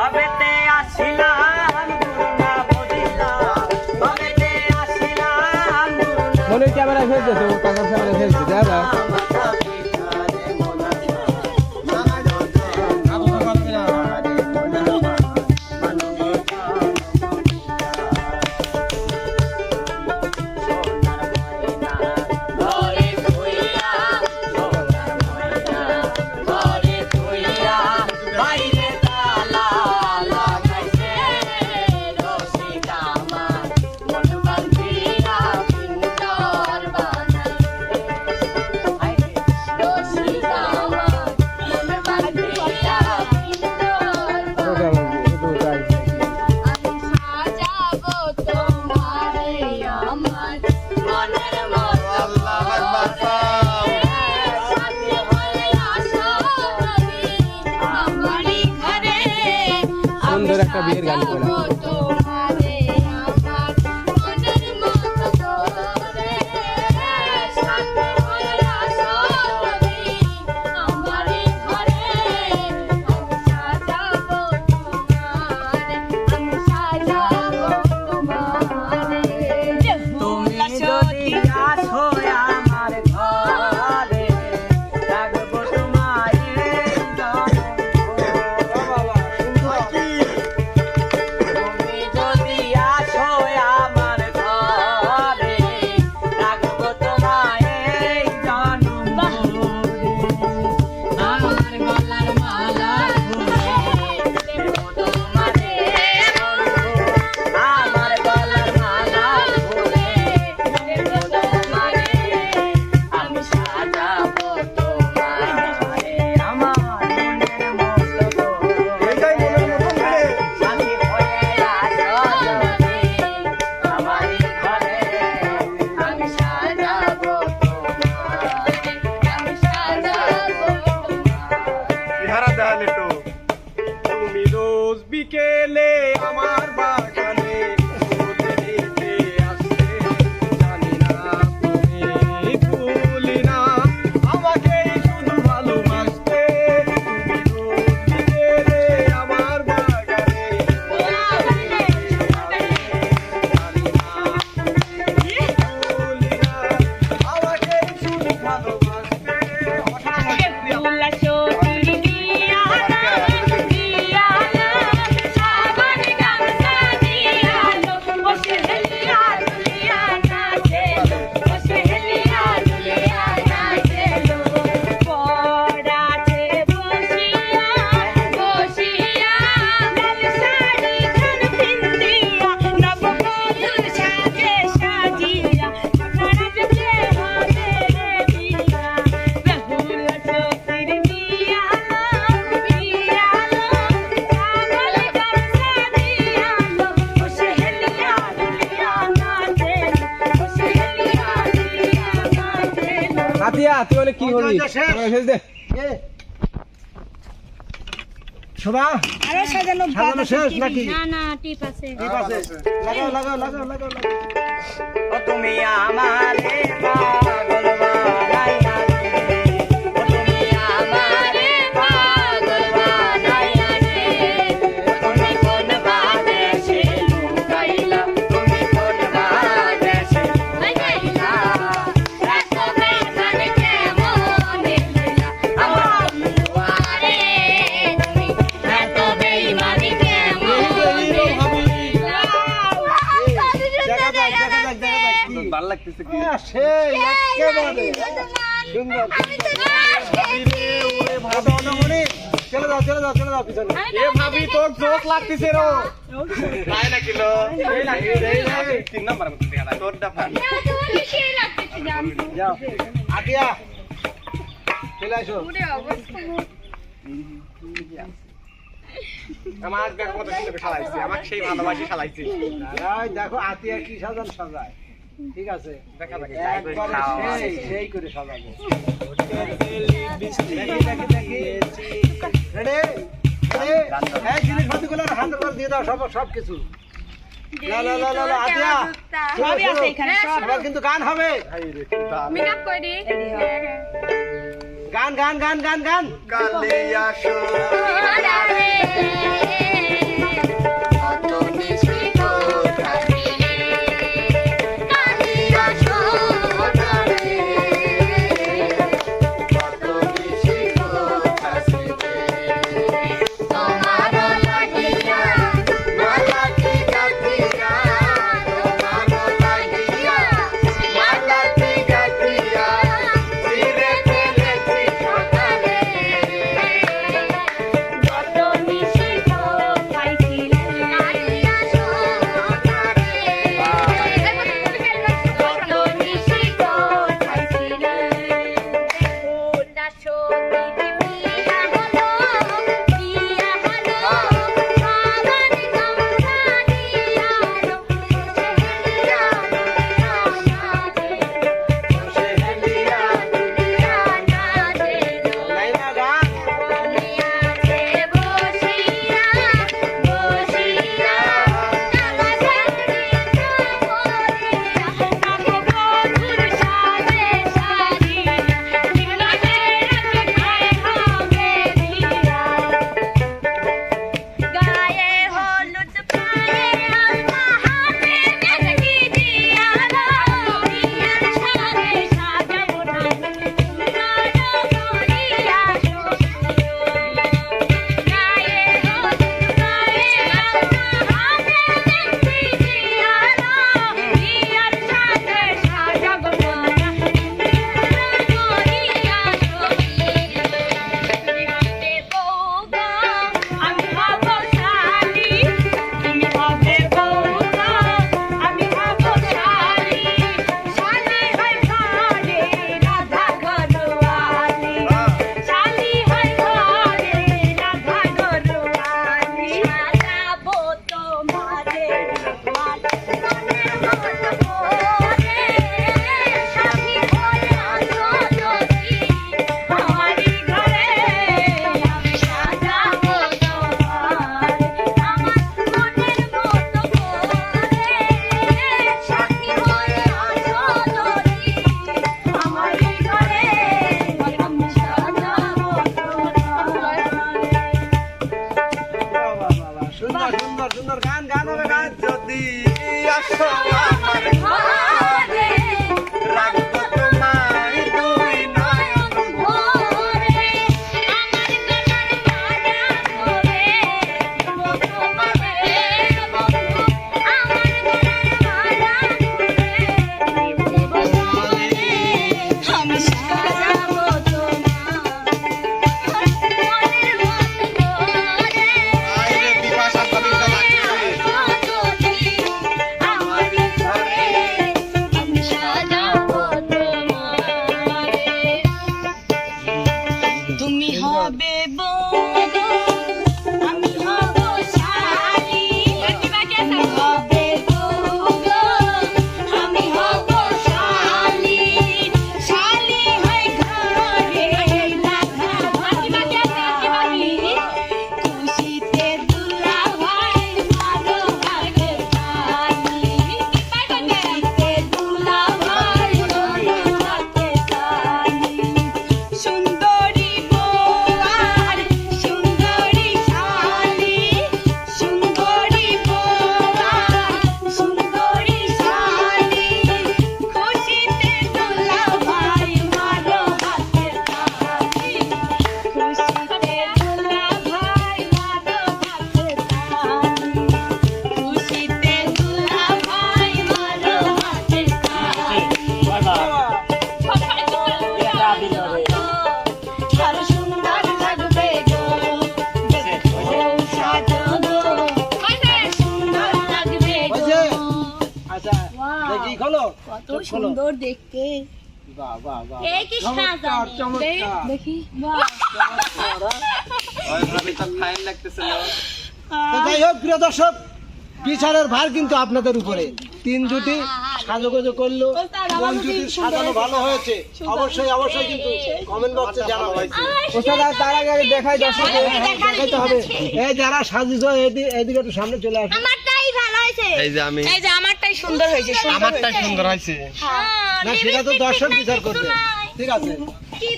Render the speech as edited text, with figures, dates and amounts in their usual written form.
অবেতে আসিলাম গুরুনা বদিলাম অবেতে আসিলাম মনে ক্যামেরা ফেলছে তো কাকার ক্যামেরা ফেলছে দাদা একটা বিয়ের গান করে তুমি রোজ বিকেলে আমার বাগানে দিতে আসতে জানি না তুমি ভুলি না আমাকে শুধু ভালোবাসতে তুমি রোজ বিকেলে আমার বাগানে জানি না ভুলি না আমাকে শুধু ভালোবাসতে আতিয়া তুই অনেক কি করবি ফেল দে শোভা আরে সাজানো শেষ নাকি না না টিপ আছে লাগাও ও তুমি আমারে পাগল বানাইয়া রে ও তুমি আমারে পাগল বানাইয়া রে তুমি কোন বাদেশে লুকাইলা তুমি কোন বাদেশে লুকাইলা এত বেজান কেমন হইলা আমার দুয়ারে তুমি এত বেঈমানি কেমন হইলা ভালো লাগতেছে কি সেই একেবারে সুন্দর চলে যাও পিছনে এ ভাবি তোর চোখ লাগতেছে রো তাই না কিলো এই লাগতেছে 3 নাম্বার মত দেখা যায় তোরটা ফান সেই লাগতেছে জান যাও আতিয়া চলে আসো পুরো অবস্থা আমার ব্যাগ কত সুন্দর সাজাইছে আমাকে সেই ভালোবাসি সাজাইছে দেখো আতিয়া কি সাজায় ঠিক আছে দেখা যাক সেই করে সাজাবো দেখি রেডি এই জিনিসপত্রগুলো হাতের উপর দিয়ে দাও সব কিছু লা আতিয়া সবই আছে এখানে সব এবার কিন্তু গান হবে মেকআপ করে গান কালিয়া সুন্দর সুন্দর সুন্দর গান গান হবে গান যদি আসো আমার ঘরে রাখবো তোমায় দুই নয়ন ভরে আমার গলার মালা ধরে তোমারে আমার গলার মালা ধরে আমি সাজাবো আইরে বিপাশা কবিতা লাগছে তুমি হবে বউ আমি হব শালি তুমি হবে বউ আমি হব শালি শালি হই ঘরে রাখা ভাবি খুশিতে দুলা ভাই মারো হাতে তালি খুশিতে দুলা ভাই মারো হাতে তালি সুন্দরী বউয়ার সুন্দরী শালি সুন্দরী বউয়ার সুন্দরী শালি খুশিতে দুলা ভাই মারো হাতে তালি খুশিতে দুলা ভাই মারো হাতে তালি খুশিতে দুলা ভাই মারো হাতে তালি আরো সুন্দর লাগবে গো বউ সাজাবো সুন্দর লাগবে ওই যে আচ্ছা দেখি খোলো কত সুন্দর দেখতে বাহ বাহ বাহ এই কি চমৎকার চমৎকার দেখি বাহ ওই ভাবি তো ফাইন লাগতেছিল তো যাই হোক প্রিয় দর্শক বিচারের ভার কিন্তু আপনাদের উপরে তিন জুটি সাজুগুজু করলো কোন জুটির সাজানো ভালো হয়েছে অবশ্যই অবশ্যই কিন্তু কমেন্ট বক্সে জানাবেন ওস্তাদ আর তার আগে দেখাই দর্শকদের দেখাইতে হবে এই যারা সাজিছ এইদিকে একটু সামনে চলে আসবে আমারটাই ভালো হয়েছে এই যে আমি এই যে আমারটাই সুন্দর হয়েছে আমারটাই সুন্দর হয়েছে না সেটা তো দর্শক বিচার করবে ঠিক আছে কি